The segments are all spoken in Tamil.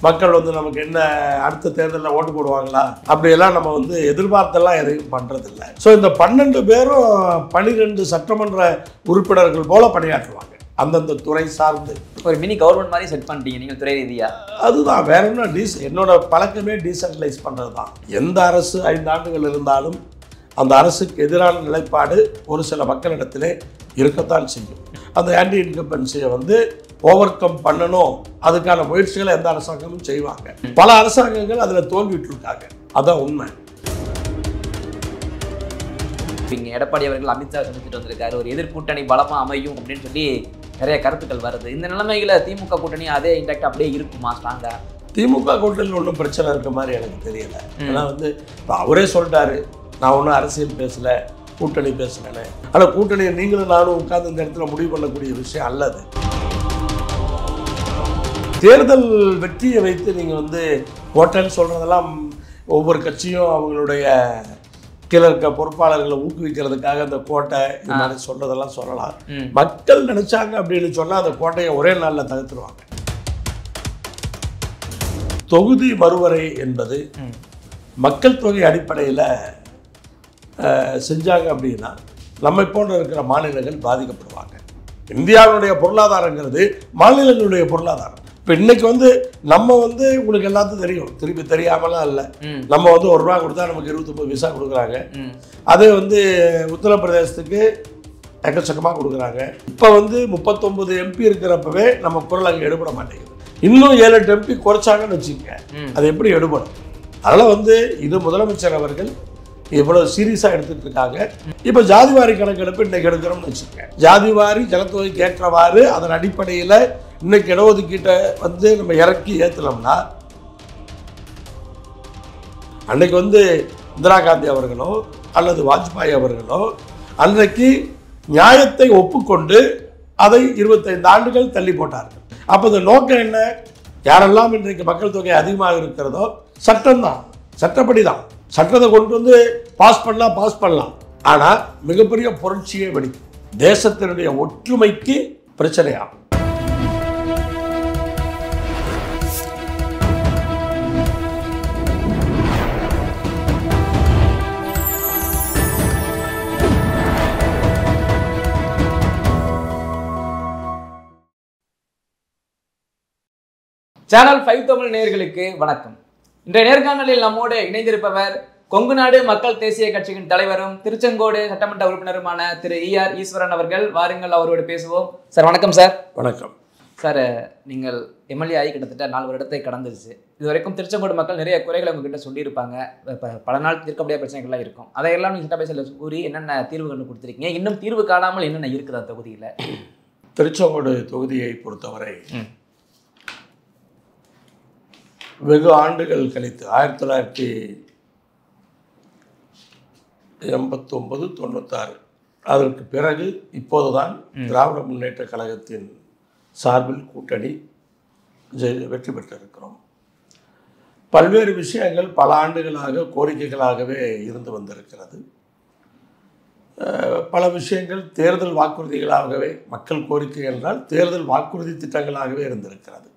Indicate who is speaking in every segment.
Speaker 1: மக்கள் வந்து நமக்கு என்ன அடுத்த தேர்தலில் ஓட்டு போடுவாங்களா அப்படியெல்லாம் நம்ம வந்து எதிர்பார்த்தெல்லாம் எதையும் பண்ணுறதில்ல. ஸோ இந்த 12 பேரும் 12 சட்டமன்ற உறுப்பினர்கள் போல பணியாற்றுவாங்க அந்தந்த துறை சார்ந்து.
Speaker 2: ஒரு மினி கவர்மெண்ட் மாதிரி செட் பண்ணிட்டீங்க நீங்கள் துறை ரீதியா.
Speaker 1: அதுதான், வேற என்ன என்னோட பழக்கமே டீசென்ட்ரலைஸ் பண்ணுறது தான். எந்த அரசு 5 ஆண்டுகள் இருந்தாலும் அந்த அரசுக்கு எதிரான நிலைப்பாடு ஒரு சில மக்களிடத்திலே இருக்கத்தான் செய்யும். அந்த ஆன்டி இன்கம்பன்சியை வந்து ஓவர் கம் பண்ணணும், அதுக்கான முயற்சிகளை எந்த அரசாங்கமும் செய்வாங்க. பல அரசாங்கங்கள் அதில் தோல்விட்டு இருக்காங்க, அதான் உண்மை.
Speaker 2: இங்கே எடப்பாடி அவர்கள் அமித்ஷா சந்திச்சுட்டு வந்திருக்காரு, ஒரு எதிர்கூட்டணி பலமாக அமையும் அப்படின்னு சொல்லி நிறைய கருத்துக்கள் வருது. இந்த நிலைமையில திமுக கூட்டணி அதே இன்டாக்ட் அப்படியே இருக்குமா ஸ்ட்ராங்கா?
Speaker 1: திமுக கூட்டணியில் ஒன்றும் பிரச்சனை இருக்க மாதிரி எனக்கு தெரியல. ஏன்னா வந்து அவரே சொல்லிட்டாரு, நான் ஒன்றும் அரசியல் பேசலை, கூட்டணி பேசலன்னு. ஆனால் கூட்டணியை நீங்களும் நானும் உட்கார்ந்து இந்த இடத்துல முடிவு பண்ணக்கூடிய விஷயம் அல்லது. தேர்தல் வெற்றியை வைத்து நீங்கள் வந்து கோட்டைன்னு சொல்கிறதெல்லாம் ஒவ்வொரு கட்சியும் அவங்களுடைய கீழே இருக்க பொறுப்பாளர்களை ஊக்குவிக்கிறதுக்காக அந்த கோட்டை இந்த மாதிரி சொல்கிறதெல்லாம் சொல்லலாம். மக்கள் நினச்சாங்க அப்படின்னு சொன்னால் அந்த கோட்டையை ஒரே நாளில் தகர்த்துருவாங்க. தொகுதி மறுவரை என்பது மக்கள் தொகை அடிப்படையில் செஞ்சாங்க அப்படின்னா நம்மை போன்ற இருக்கிற மாநிலங்கள் பாதிக்கப்படுவாங்க. இந்தியாவுடைய பொருளாதாரங்கிறது மாநிலங்களுடைய பொருளாதாரம். இப்போ இன்னைக்கு வந்து நம்ம வந்து உங்களுக்கு எல்லாத்துக்கும் தெரியும், திருப்பி தெரியாமலாம் இல்லை, நம்ம வந்து ₹1 கொடுத்தா நமக்கு 29 விசா கொடுக்குறாங்க. அதே வந்து உத்தரப்பிரதேசத்துக்கு எக்கச்சக்கமாக கொடுக்குறாங்க. இப்போ வந்து 39 MP இருக்கிறப்பவே நம்ம குரல் அங்கே எடுபட மாட்டேங்குது. இன்னும் 7-8 MP குறைச்சாங்கன்னு வச்சுக்கோங்க, அது எப்படி எடுபடும்? அதனால் வந்து இது முதலமைச்சர் அவர்கள் இவ்வளவு சீரியஸாக எடுத்துட்டு இருக்காங்க. இப்போ ஜாதிவாரி கணக்கெடுப்பு இன்னைக்கு எடுக்கிறோம்னு வச்சுக்கோங்க, ஜாதிவாரி ஜனத்தொகைக்கு ஏற்றவாறு அதன் அடிப்படையில் இன்னைக்கு இடஒதுக்கீட்டை வந்து நம்ம இறக்கி ஏற்றலோம்னா, அன்னைக்கு வந்து இந்திரா காந்தி அவர்களோ அல்லது வாஜ்பாய் அவர்களோ அன்றைக்கு நியாயத்தை ஒப்புக்கொண்டு அதை 25 ஆண்டுகள் தள்ளி போட்டார்கள். அப்போ இந்த நோக்கம் என்ன? யாரெல்லாம் இன்றைக்கு மக்கள் தொகை அதிகமாக இருக்கிறதோ சட்டம் தான், சட்டப்படி தான். சட்டத்தை கொண்டு வந்து பாஸ் பண்ணலாம். ஆனால் மிகப்பெரிய புரட்சியை வெடிக்கும், தேசத்தினுடைய ஒற்றுமைக்கு பிரச்சனையாகும்.
Speaker 2: சேனல் 5 தமிழ் நேயர்களுக்கு வணக்கம். இன்றைய நேர்காணலில் நம்மோடு இணைந்திருப்பவர் கொங்குநாடு மக்கள் தேசிய கட்சியின் தலைவரும் திருச்செங்கோடு சட்டமன்ற உறுப்பினருமான திரு ER ஈஸ்வரன் அவர்கள். வாருங்கள், அவரோடு பேசுவோம். சார் வணக்கம். சார்
Speaker 1: வணக்கம்.
Speaker 2: சார், நீங்கள் எம்எல்ஏ ஆகி கிட்டத்தட்ட 4 வருடத்தை கடந்துருச்சு. இது வரைக்கும் திருச்செங்கோடு மக்கள் நிறைய குறைகளை உங்ககிட்ட சொல்லியிருப்பாங்க. இப்போ பல நாள் தீர்க்க முடியாத பிரச்சனைகள்லாம் இருக்கும். அதையெல்லாம் நீங்கள் சட்டப்பேசல கூறி என்னென்ன தீர்வுகள் கொடுத்துருக்கீங்க, இன்னும் தீர்வு காணாமல் என்னென்ன இருக்குது அந்த தொகுதியில்?
Speaker 1: திருச்செங்கோடு தொகுதியை பொறுத்தவரை வெகு ஆண்டுகள் கழித்து 1989, 96 அதற்கு பிறகு இப்போதுதான் திராவிட முன்னேற்ற கழகத்தின் சார்பில் கூட்டணி வெற்றி பெற்றிருக்கிறோம். பல்வேறு விஷயங்கள் பல ஆண்டுகளாக கோரிக்கைகளாகவே இருந்து வந்திருக்கிறது. பல விஷயங்கள் தேர்தல் வாக்குறுதிகளாகவே, மக்கள் கோரிக்கை என்றால் தேர்தல் வாக்குறுதி திட்டங்களாகவே இருந்திருக்கிறது.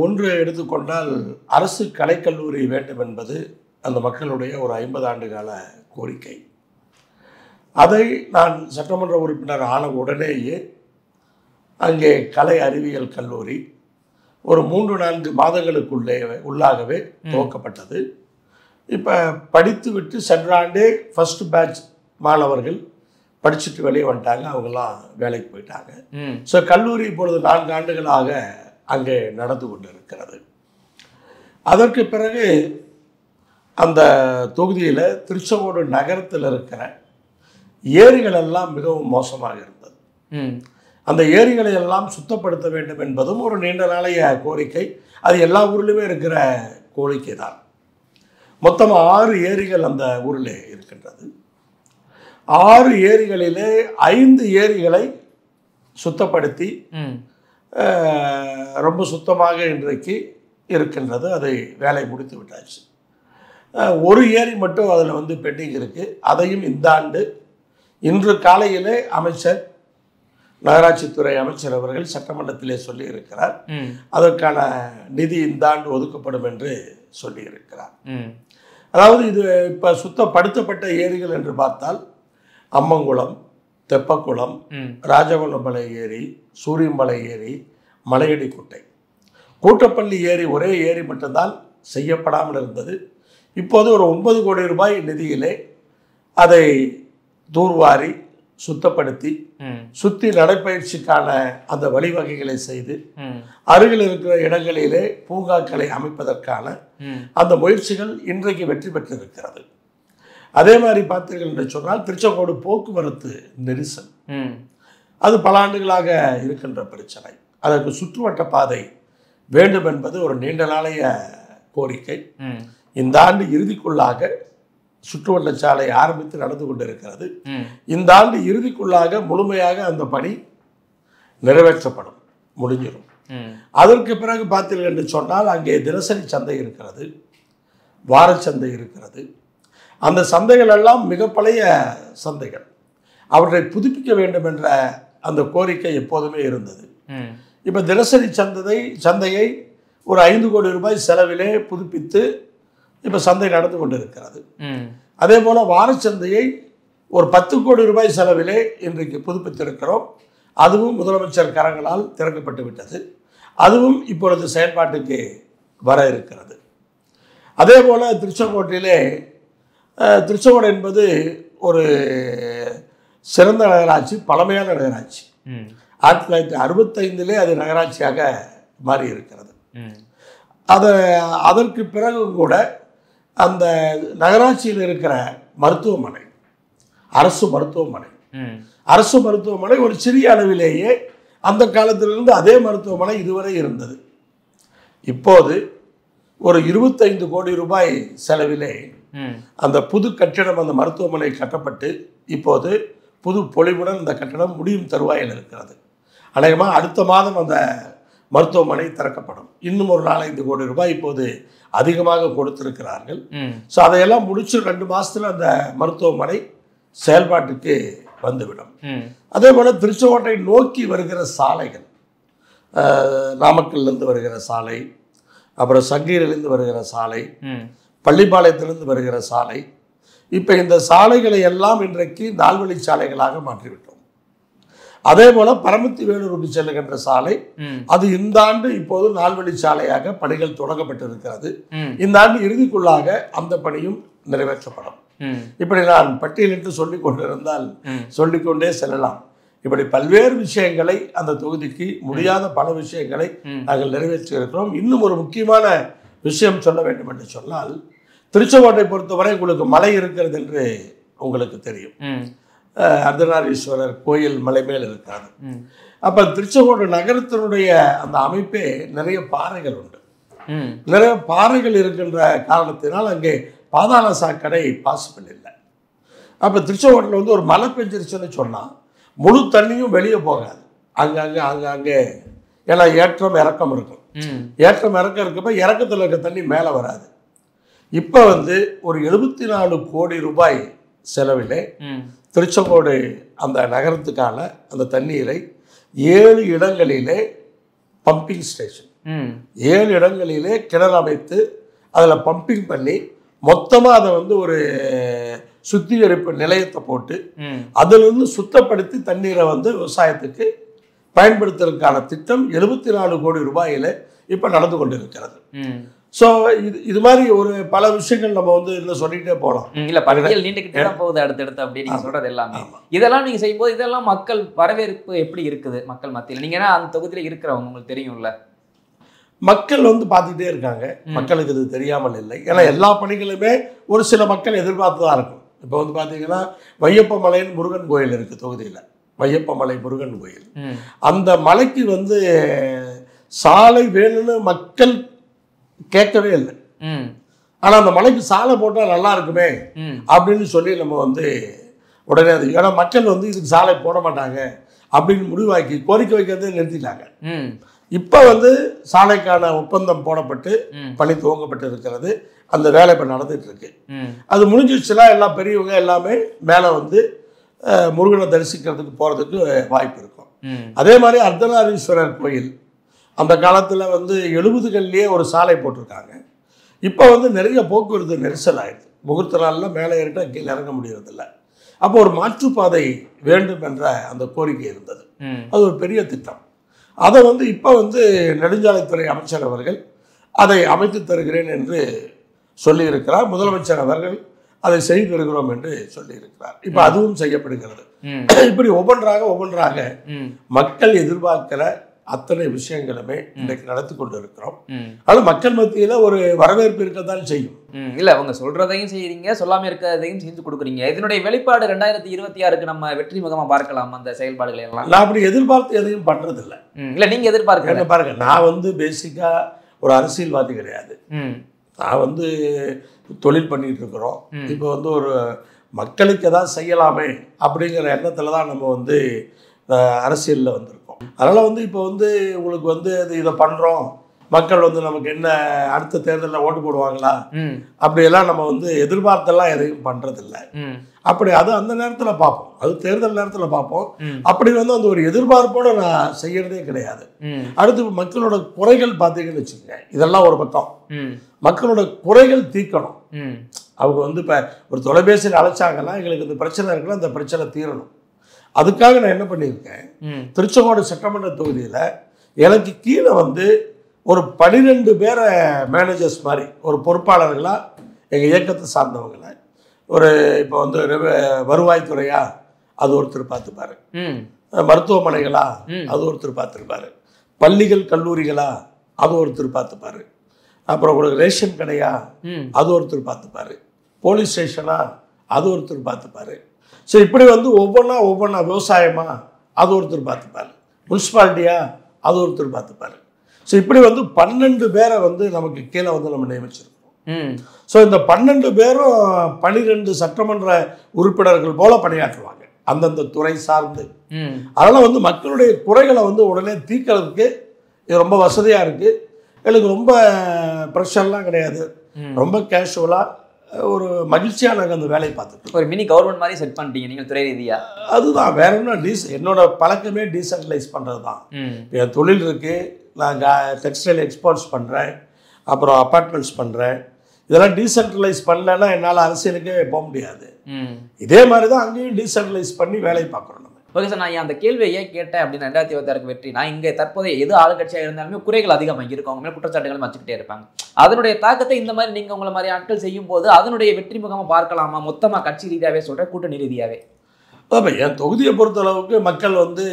Speaker 1: ஒன்று எடுத்துக்கொண்டால் அரசு கலைக்கல்லூரி வேண்டும் என்பது அந்த மக்களுடைய ஒரு 50 ஆண்டு கால கோரிக்கை. அதை நான் சட்டமன்ற உறுப்பினர் ஆன உடனேயே அங்கே கலை அறிவியல் கல்லூரி ஒரு 3-4 மாதங்களுக்குள்ளாகவே துவக்கப்பட்டது. இப்போ படித்து விட்டு சென்ற ஆண்டே ஃபர்ஸ்ட் பேட்ச் மாணவர்கள் படிச்சுட்டு வெளியே வந்துட்டாங்க, அவங்கெல்லாம் வேலைக்கு போயிட்டாங்க. ஸோ கல்லூரி இப்பொழுது 4 ஆண்டுகளாக அங்கே நடந்து கொண்டு இருக்கிறது. அதற்கு பிறகு அந்த தொகுதியில் திருச்செங்கோடு நகரத்தில் இருக்கிற ஏரிகள் எல்லாம் மிகவும் மோசமாக இருந்தது. அந்த ஏரிகளை எல்லாம் சுத்தப்படுத்த வேண்டும் என்பதும் ஒரு நீண்ட நாளைய கோரிக்கை. அது எல்லா ஊர்லேயுமே இருக்கிற கோரிக்கை தான். மொத்தம் 6 ஏரிகள் அந்த ஊரில் இருக்கின்றது. 6 ஏரிகளிலே 5 ஏரிகளை சுத்தப்படுத்தி ரொம்ப சுத்தமாக இன்றைக்கு இருக்கின்றது. அதை வேலை முடித்து விட்டாச்சு. ஒரு ஏரி மட்டும் அதில் வந்து பெண்டிங் இருக்குது. அதையும் இந்த ஆண்டு இன்று காலையிலே அமைச்சர் நகராட்சித்துறை அமைச்சர் அவர்கள் சட்டமன்றத்திலே சொல்லியிருக்கிறார். அதற்கான நிதி இந்த ஆண்டு ஒதுக்கப்படும் என்று சொல்லியிருக்கிறார். அதாவது இது இப்போ சுத்தப்படுத்தப்பட்ட ஏரிகள் என்று பார்த்தால் அம்மங்குளம், தெப்பக்குளம், ராஜகுளமலை ஏரி, சூரியமலை ஏரி, மலையடி குட்டை, கூட்டப்பள்ளி ஏரி ஒரே ஏரி மட்டும்தான் செய்யப்படாமல் இருந்தது. இப்போது ஒரு 9 கோடி ரூபாய் நிதியிலே அதை தூர்வாரி சுத்தப்படுத்தி சுற்றி நடைப்பயிற்சிக்கான அந்த வழிவகைகளை செய்து அருகில் இருக்கிற இடங்களிலே பூங்காக்களை அமைப்பதற்கான அந்த முயற்சிகள் இன்றைக்கு வெற்றி பெற்றிருக்கிறது. அதே மாதிரி பார்த்தீர்கள் என்று சொன்னால் திருச்செங்கோடு போக்குவரத்து நெரிசல் அது பல ஆண்டுகளாக இருக்கின்ற பிரச்சனை. அதற்கு சுற்றுவட்ட பாதை வேண்டும் என்பது ஒரு நீண்ட நாளைய கோரிக்கை. இந்த ஆண்டு இறுதிக்குள்ளாக சுற்றுவட்ட சாலை ஆரம்பித்து நடந்து கொண்டிருக்கிறது. இந்த ஆண்டு இறுதிக்குள்ளாக முழுமையாக அந்த பணி நிறைவேற்றப்படும், முடிஞ்சிடும். அதற்கு பிறகு பார்த்தீர்கள் என்று சொன்னால் அங்கே தினசரி சந்தை இருக்கிறது, வாரச்சந்தை இருக்கிறது. அந்த சந்தைகள் எல்லாம் மிக பழைய சந்தைகள். அவற்றை புதுப்பிக்க வேண்டும் என்ற அந்த கோரிக்கை எப்போதுமே இருந்தது. இப்போ தினசரி சந்தையை ஒரு 5 கோடி ரூபாய் செலவிலே புதுப்பித்து இப்போ சந்தை நடந்து கொண்டு இருக்கிறது. அதே போல் வாரச்சந்தையை ஒரு 10 கோடி ரூபாய் செலவிலே இன்றைக்கு புதுப்பித்திருக்கிறோம். அதுவும் முதலமைச்சர் கரங்களால் திறக்கப்பட்டு விட்டது. அதுவும் இப்பொழுது செயல்பாட்டுக்கு வர இருக்கிறது. அதே போல் திருச்செங்கோடு என்பது ஒரு சிறந்த நகராட்சி, பழமையான நகராட்சி. 1965 அது நகராட்சியாக மாறி இருக்கிறது. அதற்கு பிறகும் கூட அந்த நகராட்சியில் இருக்கிற மருத்துவமனை, அரசு மருத்துவமனை ஒரு சிறிய அளவிலேயே அந்த காலத்திலிருந்து அதே மருத்துவமனை இதுவரை இருந்தது. இப்போது ஒரு 25 கோடி ரூபாய் செலவிலே அந்த புது கட்டிடம், அந்த மருத்துவமனை கட்டப்பட்டு இப்போது புது பொலிவுடன் அந்த கட்டடம் முடியும் தருவாயில் இருக்கிறது. அநேகமாக அடுத்த மாதம் அந்த மருத்துவமனை திறக்கப்படும். இன்னும் ஒரு 4-5 கோடி ரூபாய் இப்போது அதிகமாக கொடுத்திருக்கிறார்கள். ஸோ அதையெல்லாம் முடிச்சு 2 மாதத்தில் அந்த மருத்துவமனை செயல்பாட்டுக்கு வந்துவிடும். அதே போல் திருச்செங்கோட்டை நோக்கி வருகிற சாலைகள், நாமக்கல்லிருந்து வருகிற சாலை, அப்புறம் சங்ககிரியிலிருந்து வருகிற சாலை, பள்ளிப்பாளையத்திலிருந்து வருகிற சாலை, இப்போ இந்த சாலைகளை எல்லாம் இன்றைக்கு நால்வழி சாலைகளாக மாற்றிவிட்டோம். அதே போல பரமத்தி வேலூருக்கு செல்லுகின்ற சாலை, அது இந்த ஆண்டு இப்போது நால்வழி சாலையாக பணிகள் தொடங்கப்பட்டிருக்கிறது. இந்த ஆண்டு இறுதிக்குள்ளாக அந்த பணியும் நிறைவேற்றப்படும். இப்படி நான் பட்டியலிட்டு சொல்லிக் கொண்டிருந்தால் சொல்லிக்கொண்டே செல்லலாம். இப்படி பல்வேறு விஷயங்களை அந்த தொகுதிக்கு முடியாத பல விஷயங்களை நாங்கள் நிறைவேற்றி இருக்கிறோம். இன்னும் ஒரு முக்கியமான விஷயம் சொல்ல வேண்டும் என்று சொன்னால், திருச்செங்கோட்டை பொறுத்தவரை உங்களுக்கு மலை இருக்கிறது என்று உங்களுக்கு தெரியும். அர்த்தநாரீஸ்வரர் கோயில் மலை மேல் இருக்காது. அப்போ திருச்செங்கோடு நகரத்தினுடைய அந்த அமைப்பே நிறைய பாறைகள் உண்டு. நிறைய பாறைகள் இருக்கின்ற காரணத்தினால் அங்கே பாதாள சாக்கடை பாசிபிள் இல்லை. அப்போ திருச்செங்கோட்டில் வந்து ஒரு மழை பெஞ்சிருச்சுன்னு சொன்னால் முழு தண்ணியும் வெளியே போகாது. அங்கங்கே ஏன்னா ஏற்றம் இறக்கம் இருக்கும். ஏற்றம் இறக்கம் இருக்கப்போ இறக்கத்தில் இருக்க தண்ணி மேலே வராது. இப்போ வந்து ஒரு 74 கோடி ரூபாய் செலவிலே திருச்செங்கோடு அந்த நகரத்துக்கான அந்த தண்ணீரை 7 இடங்களிலே பம்பிங் ஸ்டேஷன், 7 இடங்களிலே கிணறு அமைத்து அதில் பம்பிங் பண்ணி மொத்தமாக அதை வந்து ஒரு சுத்திகரிப்பு நிலையத்தை போட்டு அதிலிருந்து சுத்தப்படுத்தி தண்ணீரை வந்து விவசாயத்துக்கு பயன்படுத்துறதுக்கான திட்டம் 74 கோடி ரூபாயில் இப்போ நடந்து கொண்டு இருக்கிறது. ஸோ இது மாதிரி ஒரு பல விஷயங்கள் நம்ம வந்து இதில் சொல்லிகிட்டே போகலாம்.
Speaker 2: இல்லை பட்டியல் நீண்டுக்கிட்டே தான் போகுது அடுத்தடுத்து அப்படி நீங்கள் சொல்கிறது எல்லாமே. இதெல்லாம் நீங்கள் செய்யும்போது இதெல்லாம் மக்கள் வரவேற்பு எப்படி இருக்குது மக்கள் மத்தியில்? நீங்கள் ஏன்னா அந்த தொகுதியில் இருக்கிறவங்க உங்களுக்கு தெரியும்ல,
Speaker 1: மக்கள் வந்து பார்த்துக்கிட்டே இருக்காங்க. மக்களுக்கு இது தெரியாமல் இல்லை. ஏன்னா எல்லா பணிகளுமே ஒரு சில மக்கள் எதிர்பார்த்து தான் இருக்கும். இப்போ வந்து பார்த்தீங்கன்னா வையப்பமலைன்னு முருகன் கோயில் இருக்குது தொகுதியில், வையப்பமலை முருகன் கோயில். அந்த மலைக்கு வந்து சாலை வேணும்னு மக்கள் கேட்கவே இல்லை. ஆனால் அந்த மலைக்கு சாலை போட்டால் நல்லா இருக்குமே அப்படின்னு சொல்லி நம்ம வந்து உடனே அது, ஏன்னா மக்கள் வந்து இதுக்கு சாலை போட மாட்டாங்க அப்படின்னு முடிவாக்கி கோரிக்கை வைக்கிறதே நிறுத்திட்டாங்க. இப்போ வந்து சாலைக்கான ஒப்பந்தம் போடப்பட்டு பணி துவங்கப்பட்டு இருக்கிறது. அந்த வேலை இப்போ நடந்துட்டு இருக்கு. அது முடிஞ்சிடுச்சுன்னா எல்லாம் பெரியவங்க எல்லாமே மேலே வந்து முருகனை தரிசிக்கிறதுக்கு போகிறதுக்கு வாய்ப்பு இருக்கும். அதே மாதிரி அர்த்தநாரீஸ்வரர் கோயில் அந்த காலத்தில் வந்து 70கள்லேயே ஒரு சாலை போட்டிருக்காங்க. இப்போ வந்து நிறைய போக்குவரத்து நெரிசல் ஆயிடுது. முகூர்த்த நாளில் மேலே ஏறிட்டா கீழே இறங்க முடியறதில்ல. அப்போ ஒரு மாற்றுப்பாதை வேண்டும் என்ற அந்த கோரிக்கை இருந்தது. அது ஒரு பெரிய திட்டம். அதை வந்து இப்போ வந்து நெடுஞ்சாலைத்துறை அமைச்சர் அவர்கள் அதை அமைத்து தருகிறேன் என்று சொல்லியிருக்கிறார். முதலமைச்சர் அவர்கள் அதை செய்து தருகிறோம் என்று சொல்லியிருக்கிறார். இப்போ அதுவும் செய்யப்படுகிறது. இப்படி ஒவ்வொன்றாக மக்கள் எதிர்பார்க்கிற அத்தனை விஷயங்களுமே இன்றைக்கு நடத்தி கொண்டு இருக்கிறோம். ஆனால் மக்கள் மத்தியில் ஒரு வரவேற்பு இருக்கத்தான் செய்யும்.
Speaker 2: இல்லை, அவங்க சொல்றதையும் செய்யறீங்க, சொல்லாமல் இருக்கிறதையும் செஞ்சு கொடுக்குறீங்க. இதனுடைய வெளிப்பாடு 2026க்கு நம்ம வெற்றி முகமாக பார்க்கலாம் அந்த செயல்பாடுகளை எல்லாம்.
Speaker 1: நான் அப்படி எதிர்பார்த்து எதையும் பண்றதில்லை.
Speaker 2: இல்லை, நீங்க எதிர்பார்க்க
Speaker 1: பாருங்க, நான் வந்து பேசிக்கா ஒரு அரசியல்வாதி கிடையாது. நான் வந்து தொழில் பண்ணிட்டு இருக்கிறோம். இப்போ வந்து ஒரு மக்களுக்கு எதாவது செய்யலாமே அப்படிங்கிற எண்ணத்தில் தான் நம்ம வந்து அரசியலில் வந்திருக்கோம். அதனால் வந்து இப்போ வந்து உங்களுக்கு வந்து இதை பண்ணுறோம், மக்கள் வந்து நமக்கு என்ன அடுத்த தேர்தலில் ஓட்டு போடுவாங்களா அப்படியெல்லாம் நம்ம வந்து எதிர்பார்த்தெல்லாம் எதையும் பண்ணுறதில்ல. அப்படி அது அந்த நேரத்தில் பார்ப்போம், அது தேர்தல் நேரத்தில் பார்ப்போம். அப்படி வந்து அந்த ஒரு எதிர்பார்ப்போடு நான் செய்யறதே கிடையாது. அடுத்து மக்களோட குறைகள் பார்த்தீங்கன்னு வச்சுக்கோங்க, இதெல்லாம் ஒரு பக்கம். மக்களோட குறைகள் தீர்க்கணும். அவங்க வந்து இப்போ ஒரு தொலைபேசியில் அழைச்சாங்கன்னா எங்களுக்கு இந்த பிரச்சனை இருக்குன்னா அந்த பிரச்சனை தீரணும். அதுக்காக நான் என்ன பண்ணியிருக்கேன், திருச்செங்கோடு சட்டமன்ற தொகுதியில் எனக்கு கீழே வந்து ஒரு 12 பேரை மேனேஜர்ஸ் மாதிரி ஒரு பொறுப்பாளர்களாக எங்கள் இயக்கத்தை சார்ந்தவங்களை ஒரு இப்போ வந்து வருவாய்த்துறையா அது ஒருத்தர் பார்த்துப்பாரு, மருத்துவமனைகளா அது ஒருத்தர் பார்த்துருப்பாரு, பள்ளிகள் கல்லூரிகளா அது ஒருத்தர் பார்த்துப்பாரு, அப்புறம் உங்களுக்கு ரேஷன் கடையா அது ஒருத்தர் பார்த்துப்பாரு, போலீஸ் ஸ்டேஷனா அது ஒருத்தர் பார்த்துப்பாரு. ஸோ இப்படி வந்து ஒவ்வொன்றா விவசாயமா அது ஒருத்தர் பார்த்துப்பாரு, முனிசிபாலிட்டியா அது ஒருத்தர் பார்த்துப்பாரு. ஸோ இப்படி வந்து 12 பேரை வந்து நமக்கு கீழே வந்து நம்ம நியமிச்சிருக்கோம். ஸோ இந்த 12 பேரும் 12 சட்டமன்ற உறுப்பினர்கள் போல பணியாற்றுவாங்க அந்தந்த துறை சார்ந்து. அதனால் வந்து மக்களுடைய குறைகளை வந்து உடனே தீர்க்கிறதுக்கு இது ரொம்ப வசதியாக இருக்குது. எனக்கு ரொம்ப ப்ரெஷர்லாம் கிடையாது, ரொம்ப கேஷுவலாக ஒரு மகிழ்ச்சியாக நாங்கள் அந்த வேலையை பார்த்துட்டு
Speaker 2: ஒரு மினி கவர்மெண்ட் மாதிரி செட் பண்ணிட்டீங்க நீங்கள் துறை ரீதியாக.
Speaker 1: அதுதான், வேற என்ன என்னோட பழக்கமே டீசென்ட்ரலைஸ் பண்ணுறது தான். என் தொழில் இருக்குது, நான் டெக்ஸ்டைல் எக்ஸ்போர்ட்ஸ் பண்ணுறேன், அப்புறம் அப்பார்ட்மெண்ட்ஸ் பண்ணுறேன். இதெல்லாம் டீசென்ட்ரலைஸ் பண்ணலன்னா என்னால் அரசியலுக்கே போக முடியாது. இதே மாதிரி தான் அங்கேயும் டீசென்ட்ரலைஸ் பண்ணி வேலையை பார்க்குறோம்.
Speaker 2: ஓகே சார், நான் அந்த கேள்வியை ஏன் கேட்டேன் அப்படின்னா 2026 வெற்றி நான் இங்கே தற்போதைய எது ஆளுங்கட்சியாக இருந்தாலுமே குறைகள் அதிகமாக இருக்கும், அவங்க மேலே குற்றச்சாட்டுகளும் வச்சுக்கிட்டே இருப்பாங்க. அதனுடைய தாக்கத்தை இந்த மாதிரி நீங்கள் உங்களை மாதிரி ஆட்கள் செய்யும் போது அதனுடைய வெற்றி முகமாக பார்க்கலாமா? மொத்தமாக கட்சி ரீதியாகவே சொல்கிறேன், கூட்டணி ரீதியாகவே.
Speaker 1: அதான் என் தொகுதியை பொறுத்தளவுக்கு மக்கள் வந்து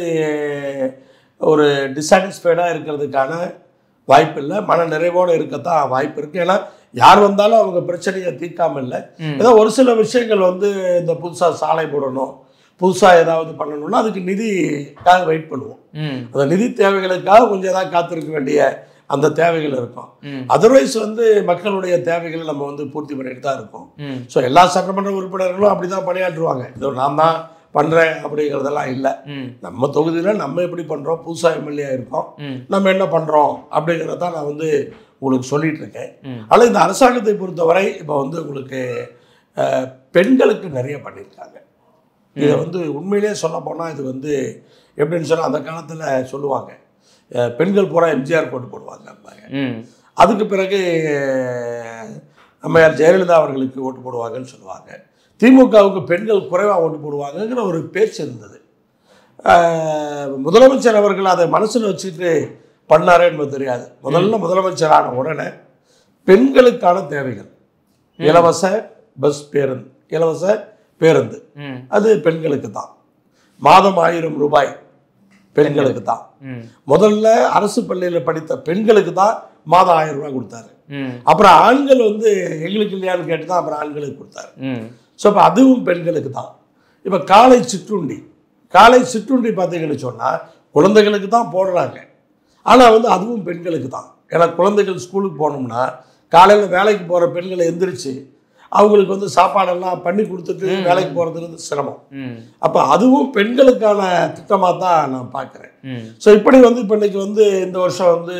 Speaker 1: ஒரு டிசாட்டிஸ்ஃபைடாக இருக்கிறதுக்கான வாய்ப்பு இல்லை, மன நிறைவோடு இருக்கத்தான் வாய்ப்பு இருக்குது. ஏன்னா யார் வந்தாலும் அவங்க பிரச்சனையை தீர்க்காமல் இல்லை. ஏதோ ஒரு சில விஷயங்கள் வந்து இந்த புதுசாக சாலை போடணும், புதுசாக ஏதாவது பண்ணணும்னா அதுக்கு நிதிக்காக வெயிட் பண்ணுவோம். அந்த நிதி தேவைகளுக்காக கொஞ்சம் ஏதாவது காத்திருக்க வேண்டிய அந்த தேவைகள் இருக்கும். அதர்வைஸ் வந்து மக்களுடைய தேவைகளை நம்ம வந்து பூர்த்தி பண்ணிட்டு தான் இருக்கோம். ஸோ எல்லா சட்டமன்ற உறுப்பினர்களும் அப்படி தான் பணியாற்றுவாங்க. இதோ நான் தான் பண்ணுறேன் அப்படிங்கிறதெல்லாம் இல்லை. நம்ம தொகுதியில் நம்ம எப்படி பண்ணுறோம், புதுசாக எம்எல்ஏ இருக்கோம், நம்ம என்ன பண்ணுறோம் அப்படிங்கிறதான் நான் வந்து உங்களுக்கு சொல்லிட்டு இருக்கேன். ஆனால் இந்த அரசாங்கத்தை பொறுத்தவரை இப்போ வந்து உங்களுக்கு பெண்களுக்கு நிறைய பண்ணியிருக்காங்க. இதை வந்து உண்மையிலே சொல்ல போனால் இது வந்து எப்படின்னு சொன்னால் அந்த காலத்தில் சொல்லுவாங்க பெண்கள் பூரா எம்ஜிஆர் போட்டு போடுவாங்க, அதுக்கு பிறகு அம்மையார் ஜெயலலிதா அவர்களுக்கு ஓட்டு போடுவாங்கன்னு சொல்லுவாங்க, திமுகவுக்கு பெண்கள் குறைவாக ஓட்டு போடுவாங்கங்கிற ஒரு பேச்சு இருந்தது. முதலமைச்சர் அவர்கள் அதை மனசில் வச்சுட்டு பண்ணாரே என்பது தெரியாது. முதலமைச்சரான உடனே பெண்களுக்கான தேவைகள், இலவச பஸ் பேருந்து, இலவச பேருந்து அது பெண்களுக்கு தான், மாதம் 1000 ரூபாய் பெண்களுக்கு தான். முதல்ல அரசு பள்ளியில் படித்த பெண்களுக்கு தான் மாதம் 1000 ரூபாய் கொடுத்தாரு. அப்புறம் ஆண்கள் வந்து எங்களுக்கு இல்லையான்னு கேட்டு தான் அப்புறம் ஆண்களுக்கு கொடுத்தாரு. ஸோ இப்போ அதுவும் பெண்களுக்கு தான். இப்போ காலை சிற்றுண்டி பார்த்தீங்கன்னு சொன்னால் குழந்தைகளுக்கு தான் போடுறாங்க, ஆனால் வந்து அதுவும் பெண்களுக்கு தான். ஏன்னா குழந்தைகள் ஸ்கூலுக்கு போகணும்னா காலையில் வேலைக்கு போகிற பெண்களை எந்திரிச்சு அவங்களுக்கு வந்து சாப்பாடெல்லாம் பண்ணி கொடுத்துட்டு வேலைக்கு போகிறதுக்கு சிரமம். அப்போ அதுவும் பெண்களுக்கான திட்டமாக தான் நான் பார்க்குறேன். ஸோ இப்படி வந்து இப்போ இன்றைக்கி வந்து இந்த வருஷம் வந்து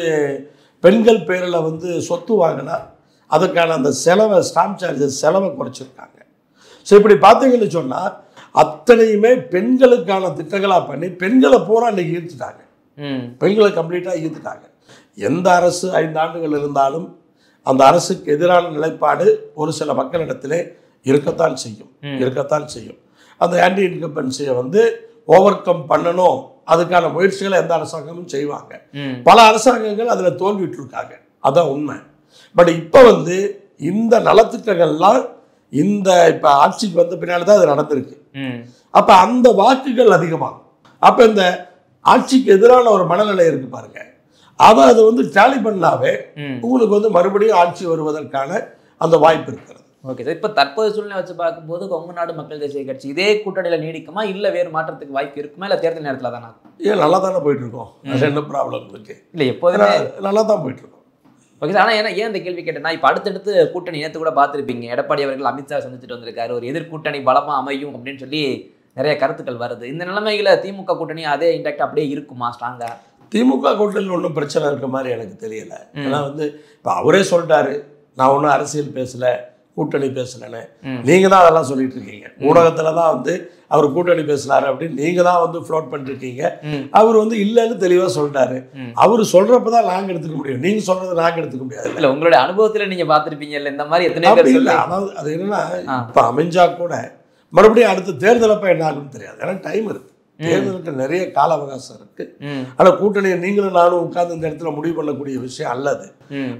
Speaker 1: பெண்கள் பேரில் வந்து சொத்து வாங்கினா அதுக்கான அந்த செலவை, ஸ்டாம்ப் சார்ஜஸ் செலவை குறைச்சிருக்காங்க. ஸோ இப்படி பார்த்தீங்கன்னு சொன்னால் அத்தனையுமே பெண்களுக்கான திட்டங்களாக பண்ணி பெண்களை பூரா இன்னைக்கு ஈர்த்துட்டாங்க. பெண்களை கம்ப்ளீட்டாக ஈர்த்துட்டாங்க. எந்த அரசு 5 ஆண்டுகள் இருந்தாலும் அந்த அரசுக்கு எதிரான நிலைப்பாடு ஒரு சில மக்களிடத்திலே இருக்கத்தான் செய்யும். அந்த ஆன்டி இன்கம்பன்சியை வந்து ஓவர் கம் பண்ணணும், அதுக்கான முயற்சிகளை எந்த அரசாங்கமும் செய்வாங்க. பல அரசாங்கங்கள் அதில் தோல்விட்டு இருக்காங்க, அதான் உண்மை. பட் இப்போ வந்து இந்த நலத்திட்டங்கள்லாம் இந்த இப்போ ஆட்சிக்கு வந்த பின்னாடி தான் அது நடந்திருக்கு. அப்போ அந்த வாக்குகள் அதிகமாகும். அப்போ இந்த ஆட்சிக்கு எதிரான ஒரு மனநிலை இருக்கு பாருங்க, அது வந்து டேலி பண்ணாவே உங்களுக்கு வந்து மறுபடியும் ஆட்சி வருவதற்கான அந்த வாய்ப்பு இருக்கிறது.
Speaker 2: ஓகே சார், இப்போ தற்போது சூழ்நிலை வச்சு பார்க்கும்போது கொங்கு நாடு மக்கள் தேசிய கட்சி இதே கூட்டணியில் நீடிக்குமா, இல்லை வேறு மாற்றத்துக்கு வாய்ப்பு இருக்குமா, இல்லை தேர்தல் நேரத்தில் தானே?
Speaker 1: நல்லா தானே போயிட்டு இருக்கோம், என்ன ப்ராப்ளம் இருக்கு?
Speaker 2: இல்லை எப்போதுமே
Speaker 1: நல்லா தான் போயிட்டு இருக்கோம்.
Speaker 2: ஓகே சார், ஆனால் ஏன் இந்த கேள்வி கேட்டேன்னா, இப்போ அடுத்தடுத்து கூட்டணி நேற்று கூட பார்த்துருப்பீங்க, எடப்பாடி அவர்கள் அமித்ஷா சந்திச்சுட்டு வந்திருக்காரு, ஒரு எதிர்கூட்டணி பலமாக அமையும் அப்படின்னு சொல்லி நிறைய கருத்துக்கள் வருது. இந்த நிலைமையில் திமுக கூட்டணி அதே இன்டாக்ட் அப்படியே இருக்குமா ஸ்ட்ராங்கா?
Speaker 1: திமுக கூட்டணியில் ஒன்றும் பிரச்சனை இருக்க மாதிரி எனக்கு தெரியல. ஏன்னா வந்து இப்போ அவரே சொல்லிட்டாரு, நான் ஒன்றும் அரசியல் பேசலை, கூட்டணி பேசலைன்னு. நீங்கள் தான் அதெல்லாம் சொல்லிட்டு இருக்கீங்க. ஊடகத்தில் தான் வந்து அவர் கூட்டணி பேசினாரு அப்படின்னு நீங்கள் தான் வந்து ஃப்ளோட் பண்ணிருக்கீங்க. அவர் வந்து இல்லைன்னு தெளிவாக சொல்லிட்டாரு. அவர் சொல்கிறப்ப தான் நாங்கள் எடுத்துக்க முடியும், நீங்கள் சொல்கிறது நாங்கள் எடுத்துக்க முடியாது.
Speaker 2: இல்லை உங்களுடைய அனுபவத்தில் நீங்கள் பார்த்துருப்பீங்க இல்லை இந்த மாதிரி எத்தனை பேர்
Speaker 1: இல்லை. அதாவது அது என்னன்னா, இப்போ அமைஞ்சா கூட மறுபடியும் அடுத்த தேர்தலப்போ என்ன ஆகுன்னு தெரியாது. ஏன்னா டைம் இருக்குது, தேர்தலுக்கு நிறைய கால அவகாசம் இருக்கு. ஆனால் கூட்டணியை நீங்களும் நானும் உட்கார்ந்து இந்த இடத்துல முடிவு பண்ணக்கூடிய விஷயம் அல்லது.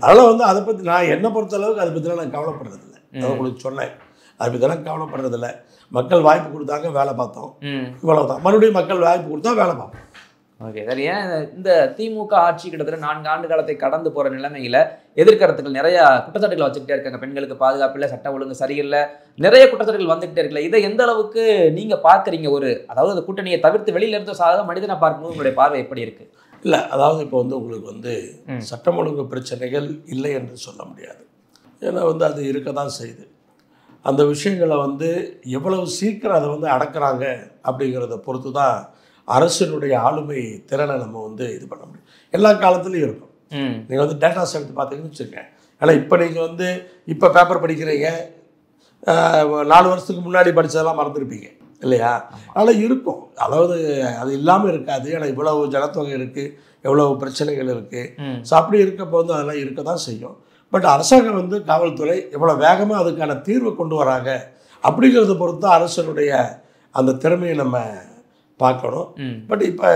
Speaker 1: அதனால் வந்து அதை பற்றி நான் என்னை பொறுத்த அளவுக்கு அதை பற்றிலாம் நான் கவலைப்படுறதில்லை. நான் உங்களுக்கு சொன்னேன், அதை பற்றிலாம் கவலைப்படுறதில்லை. மக்கள் வாய்ப்பு கொடுத்தாங்க, வேலை பார்த்தோம், இவ்வளவுதான். மறுபடியும் மக்கள் வாய்ப்பு கொடுத்தா வேலை பார்ப்போம்.
Speaker 2: ஓகே சார், ஏன் இந்த திமுக ஆட்சி கிட்டத்தட்ட 4 ஆண்டு காலத்தை கடந்து போகிற நிலைமையில் எதிர்கருத்துக்கள் நிறைய குற்றச்சாட்டுகள் வச்சுக்கிட்டே இருக்காங்க. பெண்களுக்கு பாதுகாப்பு இல்லை, சட்ட ஒழுங்கு சரியில்லை, நிறைய குற்றச்சாட்டுகள் வந்துகிட்டே இருக்குல்ல. இதை எந்த அளவுக்கு நீங்கள் பார்க்குறீங்க? அதாவது அந்த கூட்டணியை தவிர்த்து வெளியில இருந்து சாதாரண மனிதனை பார்க்கும்போது உங்களுடைய பார்வை எப்படி இருக்கு?
Speaker 1: இல்லை, அதாவது இப்போ வந்து உங்களுக்கு வந்து சட்டம் ஒழுங்கு பிரச்சனைகள் இல்லை என்று சொல்ல முடியாது. ஏன்னா வந்து அது இருக்க தான் செய்யுது. அந்த விஷயங்களை வந்து எவ்வளவு சீக்கிரம் அதை வந்து அடக்குறாங்க அப்படிங்கிறத பொறுத்து தான் அரசினுடைய ஆளுமை திறனை நம்ம வந்து இது பண்ண முடியும். எல்லா காலத்துலையும் இருக்கும். நீங்கள் வந்து டேட்டாஸ் எடுத்து பார்த்தீங்கன்னு வச்சுக்கோங்க. ஏன்னா இப்போ நீங்கள் வந்து இப்போ பேப்பர் படிக்கிறீங்க, 4 வருஷத்துக்கு முன்னாடி படித்ததெல்லாம் மறந்துருப்பீங்க இல்லையா? அதனால் இருக்கும், அதாவது அது இல்லாமல் இருக்காது. ஏன்னா இவ்வளவு ஜனத்தொகை இருக்குது, எவ்வளவு பிரச்சனைகள் இருக்குது. ஸோ அப்படி இருக்கப்போ வந்து அதெல்லாம் இருக்க தான் செய்யும். பட் அரசாங்கம் வந்து காவல்துறை எவ்வளோ வேகமாக அதுக்கான தீர்வை கொண்டு வராங்க அப்படிங்கிறத பொறுத்து தான் அரசனுடைய அந்த திறமையை நம்ம பார்க்கணும். பட் இப்போ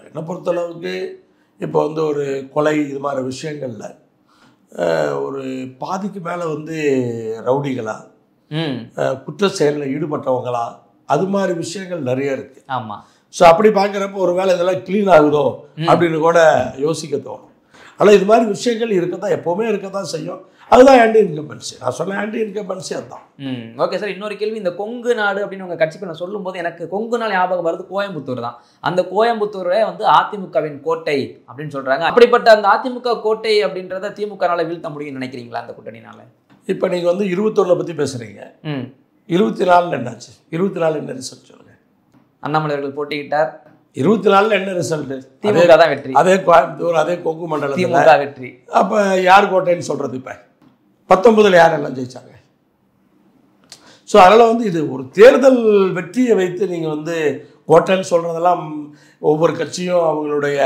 Speaker 1: என்னை பொறுத்தளவுக்கு இப்போ வந்து ஒரு கொலை இது மாதிரி விஷயங்களில் ஒரு பாதிக்கு மேலே வந்து ரவுடிகளா, குற்ற செயலில் ஈடுபட்டவங்களா, அது மாதிரி விஷயங்கள் நிறைய இருக்குது.
Speaker 2: ஆமாம்.
Speaker 1: ஸோ அப்படி பார்க்குறப்ப ஒரு வேளை இதெல்லாம் க்ளீன் ஆகுதோ அப்படின்னு கூட யோசிக்க தோணும். ஆனால் இது மாதிரி விஷயங்கள் இருக்கத்தான், எப்போவுமே இருக்கத்தான் செய்யும். அதுதான் ஆன்டி இன்கம்பன்சி. நான் சொன்ன ஆன்டி இன்கம்பன்சி அதுதான்.
Speaker 2: ஓகே சார், இன்னொரு கேள்வி. இந்த கொங்கு நாடு அப்படின்னு உங்கள் கட்சிக்கு நான் சொல்லும்போது எனக்கு கொங்கு நாள் ஞாபகம் வருது கோயம்புத்தூர் தான். அந்த கோயம்புத்தூரே வந்து அதிமுகவின் கோட்டை அப்படின்னு சொல்கிறாங்க. அப்படிப்பட்ட அந்த அதிமுக கோட்டை அப்படின்றத திமுகனால வீழ்த்த முடியும்னு நினைக்கிறீங்களா அந்த கூட்டணினால?
Speaker 1: இப்போ நீங்கள் வந்து 21 பற்றி பேசுகிறீங்க. 24 என்னாச்சு? 24 என்ன ரிசல்ட் சொல்லுங்கள்?
Speaker 2: அண்ணாமலை அவர்கள் போட்டியிட்டார்.
Speaker 1: 24 என்ன ரிசல்ட்?
Speaker 2: திமுக தான் வெற்றி.
Speaker 1: அதே கோயம்புத்தூர், அதே கொங்கு மண்டலம்
Speaker 2: திமுக வெற்றி.
Speaker 1: அப்போ யார் கோட்டைன்னு சொல்கிறது? இப்போ 19 யாரெல்லாம் ஜெயிச்சாங்க? ஸோ அதனால் வந்து இது ஒரு தேர்தல் வெற்றியை வைத்து நீங்கள் வந்து கோட்டைன்னு சொல்கிறதெல்லாம் ஒவ்வொரு கட்சியும் அவங்களுடைய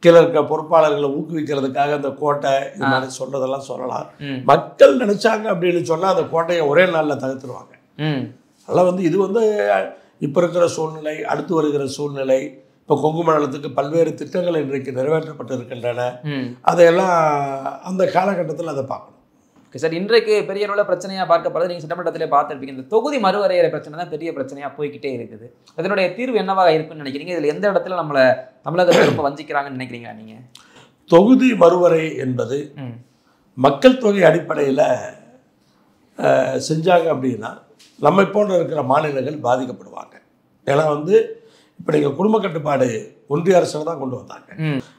Speaker 1: கீழே இருக்க பொறுப்பாளர்களை ஊக்குவிக்கிறதுக்காக அந்த கோட்டை இது மாதிரி சொல்கிறதெல்லாம் சொல்லலாம். மக்கள் நினச்சாங்க அப்படின்னு சொன்னால் அந்த கோட்டையை ஒரே நாளில் தகர்த்துருவாங்க. அதனால் வந்து இது வந்து இப்போ இருக்கிற சூழ்நிலை, அடுத்து வருகிற சூழ்நிலை, இப்போ கொங்கு மண்டலத்துக்கு பல்வேறு திட்டங்கள் இன்றைக்கு நிறைவேற்றப்பட்டு இருக்கின்றன. அதையெல்லாம் அந்த காலகட்டத்தில் அதை பார்க்கணும்.
Speaker 2: ஓகே சார், இன்றைக்கு பெரிய அளவில் பிரச்சனையாக பார்க்கப்படுறது நீங்கள் சட்டமன்றத்திலே பார்த்துருப்பீங்க, இந்த தொகுதி மறுவரையறை பிரச்சனை தான் பெரிய பிரச்சனையாக போய்கிட்டே இருக்குது. அதனுடைய தீர்வு என்னவாக இருக்குன்னு நினைக்கிறீங்க? இதில் எந்த இடத்துல நம்மளை தமிழகத்தை ரொம்ப வஞ்சிக்கிறாங்கன்னு நினைக்கிறீங்களா நீங்கள்?
Speaker 1: தொகுதி மறுவரை என்பது மக்கள் தொகை அடிப்படையில் செஞ்சாங்க அப்படின்னா நம்மை போன்ற இருக்கிற மாநிலங்கள் பாதிக்கப்படுவாங்க. ஏன்னா வந்து இப்போ நீங்கள் குடும்ப கட்டுப்பாடு ஒன்றிய அரசில் தான் கொண்டு வந்தாங்க.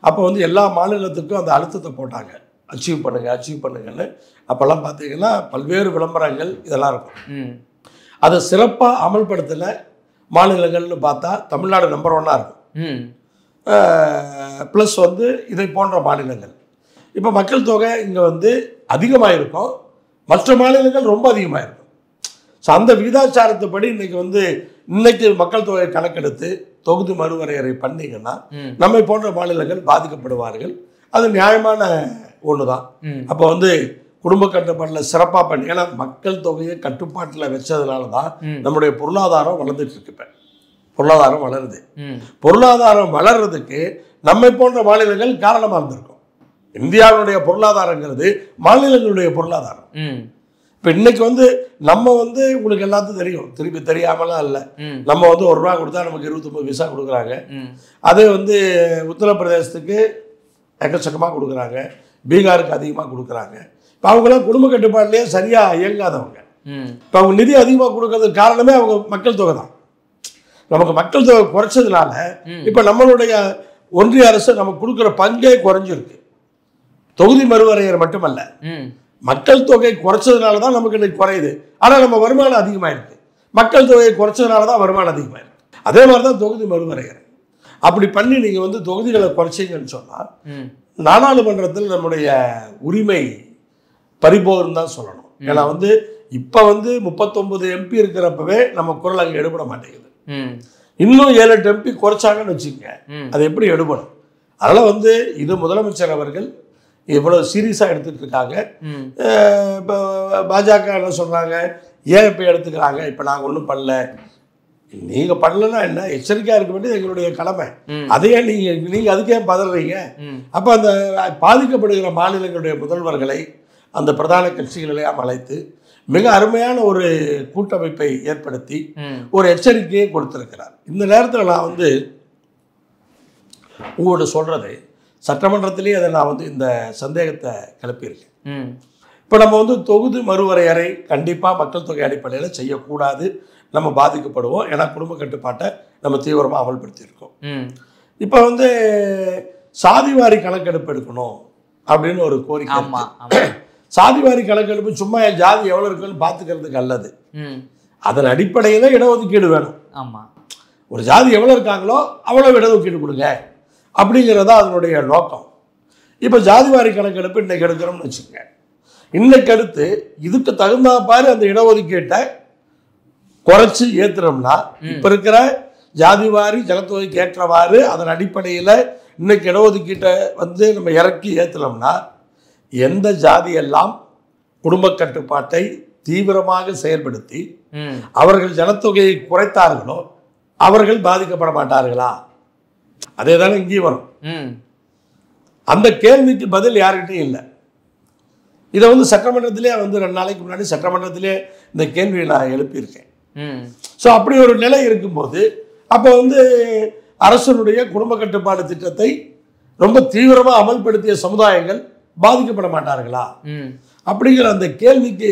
Speaker 1: அப்போ வந்து எல்லா மாநிலத்துக்கும் அந்த அழுத்தத்தை போட்டாங்க, அச்சீவ் பண்ணுங்கன்னு. அப்போல்லாம் பார்த்தீங்கன்னா பல்வேறு விளம்பரங்கள் இதெல்லாம் இருக்கும். அதை சிறப்பாக அமல்படுத்தின மாநிலங்கள்னு பார்த்தா தமிழ்நாடு நம்பர் 1 இருக்கும். ப்ளஸ் வந்து இதை போன்ற மாநிலங்கள். இப்போ மக்கள் தொகை இங்கே வந்து அதிகமாக இருக்கும், மற்ற மாநிலங்கள் ரொம்ப அதிகமாக இருக்கும். ஸோ அந்த விகிதாச்சாரத்தைப்படி இன்னைக்கு மக்கள் தொகை கணக்கெடுத்து தொகுதி மறுவரையறை பண்ணீங்கன்னா நம்மை போன்ற மாநிலங்கள் பாதிக்கப்படுவார்கள். அது நியாயமான ஒன்று தான். அப்போ குடும்ப கட்டுப்பாட்டில் சிறப்பாக பண்ணி, ஏன்னா மக்கள் தொகையை கட்டுப்பாட்டில் வச்சதுனால தான் நம்முடைய பொருளாதாரம் வளர்ந்துட்டு இருக்கு. இப்போ பொருளாதாரம் வளருது. பொருளாதாரம் வளர்றதுக்கு நம்மை போன்ற மாநிலங்கள் காரணமாக இருந்திருக்கும். இந்தியாவுடைய பொருளாதாரங்கிறது மாநிலங்களுடைய பொருளாதாரம். இப்போ இன்னைக்கு நம்ம உங்களுக்கு எல்லாத்துக்கும் தெரியும், திருப்பி தெரியாமலாம் இல்லை. நம்ம ₹1 கொடுத்தா நமக்கு 29 விசா கொடுக்குறாங்க. அதே உத்தரப்பிரதேசத்துக்கு எக்கச்சக்கமாக கொடுக்குறாங்க, பீகாருக்கு அதிகமாக கொடுக்குறாங்க. இப்போ அவங்களாம் குடும்ப கட்டுப்பாடுலேயே சரியாக இயங்காதவங்க. இப்போ அவங்க நிதி அதிகமாக கொடுக்கறதுக்கு காரணமே அவங்க மக்கள் தொகை தான். நமக்கு மக்கள் தொகை குறைச்சதுனால இப்போ நம்மளுடைய ஒன்றிய அரசு நமக்கு கொடுக்குற பங்கே குறைஞ்சிருக்கு. தொகுதி மறுவரையறை மட்டுமல்ல, மக்கள் தொகை குறைச்சதுனால தான் நமக்கு இன்னைக்கு குறையுது. ஆனால் நம்ம வருமானம் அதிகமாயிருக்கு. மக்கள் தொகையை குறைச்சதுனால தான் வருமானம் அதிகமாயிருக்கு. அதே மாதிரி தான் தொகுதி மறுவரையறை. அப்படி பண்ணி நீங்கள் தொகுதிகளை குறைச்சிங்கன்னு சொன்னால் நாடாளுமன்றத்தில் நம்முடைய உரிமை பறிபோகுன்னு தான் சொல்லணும். ஏன்னா இப்போ 39 MP இருக்கிறப்பவே நம்ம குரல் அங்கே எடுபட மாட்டேங்குது. இன்னும் 7-8 MP குறைச்சாங்கன்னு வச்சுக்கோங்க, அது எப்படி எடுபடும்? அதனால் இது முதலமைச்சர் அவர்கள் இவ்வளோ சீரியஸாக எடுத்துகிட்டு இருக்காங்க. இப்போ பாஜக என்ன சொல்கிறாங்க, ஏன் இப்போ எடுத்துக்கிறாங்க, இப்போ நாங்கள் ஒன்றும் பண்ணல. நீங்கள் பண்ணலன்னா என்ன, எச்சரிக்கையாக இருக்க வேண்டியது எங்களுடைய கடமை. அதையே நீங்கள் அதுக்கே பதறீங்க. அப்போ அந்த பாதிக்கப்படுகிற மாநிலங்களுடைய முதல்வர்களை அந்த பிரதான கட்சிகளெல்லாம் அழைத்து மிக அருமையான ஒரு கூட்டமைப்பை ஏற்படுத்தி ஒரு எச்சரிக்கையை கொடுத்திருக்கிறார். இந்த நேரத்தில் நான் உங்களோட சொல்றது, சட்டமன்றத்திலேயே அதை நான் இந்த சந்தேகத்தை கிளப்பியிருக்கேன். இப்போ நம்ம தொகுதி மறுவரையறை கண்டிப்பாக மக்கள் தொகை அடிப்படையில் செய்யக்கூடாது, நம்ம பாதிக்கப்படுவோம். ஏன்னா குடும்ப கட்டுப்பாட்டை நம்ம தீவிரமாக அமல்படுத்தியிருக்கோம். இப்போ சாதிவாரி கணக்கெடுப்பு எடுக்கணும் அப்படின்னு ஒரு கோரிக்கை. சாதிவாரி கணக்கெடுப்பு சும்மா என் ஜாதி எவ்வளோ இருக்குன்னு பார்த்துக்கிறதுக்கு அல்லது, அதன் அடிப்படையில் இடஒதுக்கீடு வேணும். ஒரு ஜாதி எவ்வளோ இருக்காங்களோ அவ்வளோ இடஒதுக்கீடு கொடுங்க அப்படிங்கிறதா அதனுடைய நோக்கம். இப்போ ஜாதிவாரி கணக்கெடுப்பு இன்னைக்கு எடுக்கிறோம்னு வச்சுக்கோங்க. இன்னைக்கு அடுத்து இதுக்கு தகுந்த பாரு அந்த இடஒதுக்கீட்டை குறைச்சி ஏற்றுறோம்னா, இப்போ இருக்கிற ஜாதிவாரி ஜனத்தொகைக்கு ஏற்றவாறு அதன் அடிப்படையில் இன்னைக்கு இடஒதுக்கீட்டை நம்ம இறக்கி ஏற்றினோம்னா, எந்த ஜாதியெல்லாம் குடும்ப கட்டுப்பாட்டை தீவிரமாக செயல்படுத்தி அவர்கள் ஜனத்தொகையை குறைத்தார்களோ அவர்கள் பாதிக்கப்பட மாட்டார்களா? அதே தானே இங்கேயும் வரும். அந்த கேள்விக்கு பதில் யார்கிட்டையும் இல்லை. இதை சட்டமன்றத்திலே 2 நாளைக்கு முன்னாடி சட்டமன்றத்திலே இந்த கேள்வியை நான் எழுப்பியிருக்கேன். ஸோ அப்படி ஒரு நிலை இருக்கும்போது அப்போ அரசனுடைய குடும்ப கட்டுப்பாடு திட்டத்தை ரொம்ப தீவிரமாக அமல்படுத்திய சமுதாயங்கள் பாதிக்கப்பட மாட்டார்களா அப்படிங்கிற அந்த கேள்விக்கு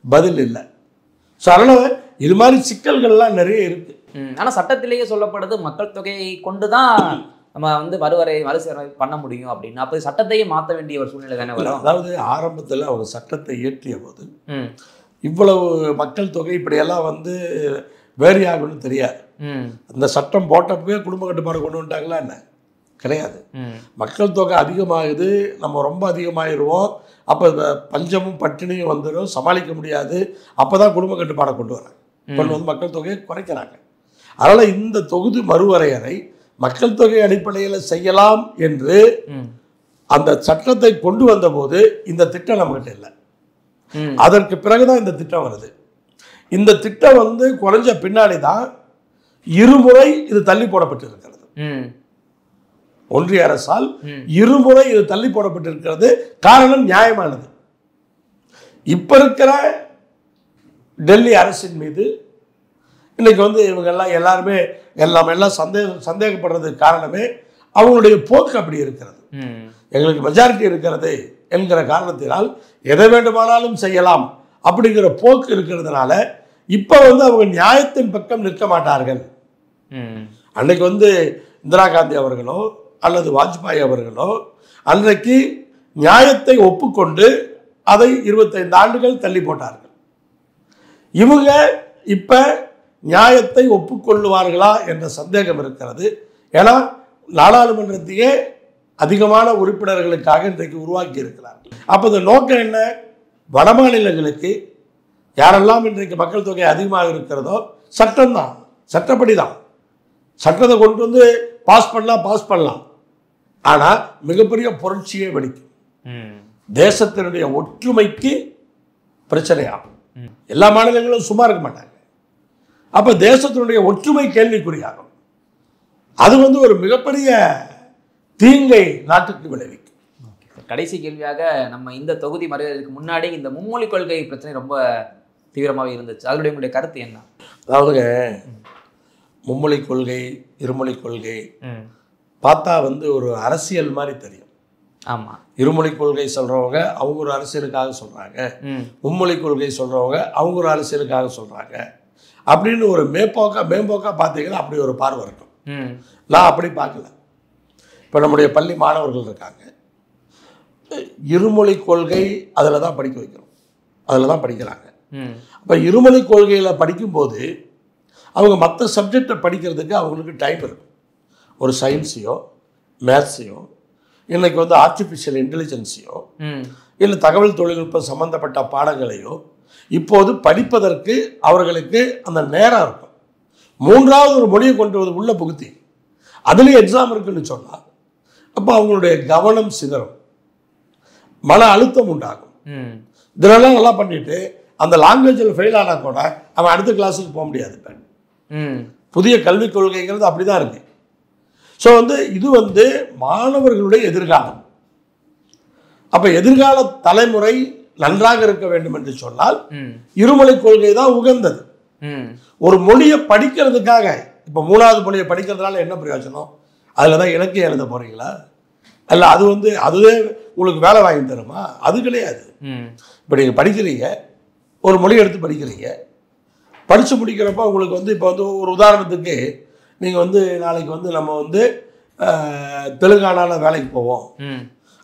Speaker 1: பதில் இல்லை. ஸோ அதனால் இது மாதிரி சிக்கல்கள்லாம் நிறைய இருக்கு.
Speaker 2: ஆனால் சட்டத்திலேயே சொல்லப்படுது மக்கள் தொகையை கொண்டு தான் நம்ம மறுசீரமை பண்ண முடியும் அப்படின்னு. அப்போ சட்டத்தையே மாற்ற வேண்டிய ஒரு சூழ்நிலை தானே வரும்.
Speaker 1: அதாவது ஆரம்பத்தில் அவங்க சட்டத்தை இயற்றிய போது இவ்வளவு மக்கள் தொகை இப்படியெல்லாம் வேரி ஆகணும்னு தெரியாது. அந்த சட்டம் போட்டப்பவே குடும்ப கட்டுப்பாடு கொண்டு வந்துட்டாங்களா என்ன? கிடையாது. மக்கள் தொகை அதிகமாகுது, நம்ம ரொம்ப அதிகமாகிடுவோம், அப்போ பஞ்சமும் பட்டினியும் வந்துடும், சமாளிக்க முடியாது. அப்போ தான் குடும்ப கட்டுப்பாடை கொண்டு வராங்க, மக்கள் தொகையை குறைக்கிறாங்க. அதனால் இந்த தொகுதி மறுவரையறை மக்கள் தொகை அடிப்படையில் செய்யலாம் என்று அந்த சட்டத்தை கொண்டு வந்தபோது இந்த திட்டம் நம்மகிட்ட இல்லை. அதற்கு பிறகுதான் இந்த திட்டம் வருது. இந்த திட்டம் குறைஞ்ச பின்னாடி தான் இருமுறை இது தள்ளி போடப்பட்டிருக்கிறது. ஒன்றிய அரசால் இருமுறை இது தள்ளி போடப்பட்டிருக்கிறது. காரணம் நியாயமானது. இப்ப இருக்கிற டெல்லி அரசின் மீது இன்னைக்கு இவங்கெல்லாம் எல்லாருமே எல்லாம் சந்தேகப்படுறதுக்கு காரணமே அவங்களுடைய போக்கு அப்படி இருக்கிறது. எங்களுக்கு மெஜாரிட்டி இருக்கிறது என்கிற காரணத்தினால் எதை வேண்டுமானாலும் செய்யலாம் அப்படிங்கிற போக்கு இருக்கிறதுனால இப்போ அவங்க நியாயத்தின் பக்கம் நிற்க மாட்டார்கள். அன்னைக்கு இந்திரா காந்தி அவர்களோ அல்லது வாஜ்பாய் அவர்களோ அன்றைக்கு நியாயத்தை ஒப்புக்கொண்டு அதை 25 ஆண்டுகள் தள்ளி போட்டார்கள். இவங்க இப்போ நியாயத்தை ஒப்புக்கொள்ளுவார்களா என்ற சந்தேகம் இருக்கிறது. ஏன்னா நாடாளுமன்றத்தையே அதிகமான உறுப்பினர்களுக்காக இன்றைக்கு உருவாக்கி இருக்கிறார்கள். அப்போ இந்த நோக்கம் என்ன? வட மாநிலங்களுக்கு யாரெல்லாம் இன்றைக்கு மக்கள் தொகை அதிகமாக இருக்கிறதோ சட்டம்தான், சட்டப்படி தான். சட்டத்தை கொண்டு வந்து பாஸ் பண்ணலாம். ஆனால் மிகப்பெரிய புரட்சியை வெடிக்கும். தேசத்தினுடைய ஒற்றுமைக்கு பிரச்சனையாகும். எல்லா மாநிலங்களும் சும்மா இருக்க மாட்டாங்க. அப்போ தேசத்தினுடைய ஒற்றுமை கேள்விக்குறியாகும். அது வந்து ஒரு மிகப்பெரிய தீங்கை நாட்டுக்கு விளைவிக்கும்.
Speaker 2: கடைசி கேள்வியாக, நம்ம இந்த தொகுதி மறைவதற்கு முன்னாடி இந்த மும்மொழி கொள்கை பிரச்சனை ரொம்ப தீவிரமாகவே இருந்துச்சு. அதனுடைய உங்களுடைய கருத்து என்ன?
Speaker 1: அதாவதுங்க, மும்மொழி கொள்கை, இருமொழி கொள்கை பார்த்தா வந்து ஒரு அரசியல் மாதிரி தெரியும்.
Speaker 2: ஆமாம்.
Speaker 1: இருமொழி கொள்கை சொல்கிறவங்க அவங்க ஒரு அரசியலுக்காக சொல்கிறாங்க, மும்மொழி கொள்கை சொல்கிறவங்க அவங்க ஒரு அரசியலுக்காக சொல்கிறாங்க அப்படின்னு ஒரு மேம்போக்கா பார்த்தீங்கன்னா அப்படி ஒரு பார்வை இருக்கும். நான் அப்படி பார்க்கல. இப்போ நம்முடைய பள்ளி மாணவர்கள் இருக்காங்க, இருமொழி கொள்கை அதில் தான் படிக்க வைக்கிறோம், அதில் தான் படிக்கிறாங்க. அப்போ இருமொழி கொள்கையில் படிக்கும்போது அவங்க மற்ற சப்ஜெக்டை படிக்கிறதுக்கு அவங்களுக்கு டைம் இருக்கும். ஒரு சயின்ஸையோ மேத்ஸையோ இன்றைக்கி வந்து ஆர்டிஃபிஷியல் இன்டெலிஜென்ஸையோ இல்லை தகவல் தொழில்நுட்பம் சம்மந்தப்பட்ட பாடங்களையோ இப்போது படிப்பதற்கு அவர்களுக்கு அந்த நேரம் இருக்கும். மூன்றாவது ஒரு மொழியை கொண்டு வந்து உள்ள புகுத்தி அதுலேயும் எக்ஸாம் இருக்குன்னு சொன்னால் அப்போ அவங்களுடைய கவனம் சிதறும், மன அழுத்தம் உண்டாகும். இதெல்லாம் நல்லா பண்ணிட்டு அந்த லாங்குவேஜில் ஃபெயில் ஆனால் கூட அவன் அடுத்த கிளாஸுக்கு போக முடியாது. புதிய கல்விக் கொள்கைங்கிறது அப்படி தான் இருக்கு. ஸோ வந்து இது வந்து மாணவர்களுடைய எதிர்காலம். அப்போ எதிர்கால தலைமுறை நன்றாக இருக்க வேண்டும் என்று சொன்னால் இருமொழி கொள்கை தான் உகந்தது. ஒரு மொழியை படிக்கிறதுக்காக இப்போ மூணாவது மொழியை படிக்கிறதுனால என்ன பிரயோஜனம்? அதில் தான் இலக்கியம் எழுத போகிறீங்களா? அல்ல அது வந்து அதுவே உங்களுக்கு வேலை வாங்கி தருமா? அது கிடையாது. இப்போ நீங்கள் படிக்கிறீங்க, ஒரு மொழி எடுத்து படிக்கிறீங்க, படித்து முடிக்கிறப்ப உங்களுக்கு வந்து இப்போ வந்து ஒரு உதாரணத்துக்கு நீங்கள் வந்து நாளைக்கு வந்து நம்ம வந்து தெலுங்கானாவில் வேலைக்கு போவோம்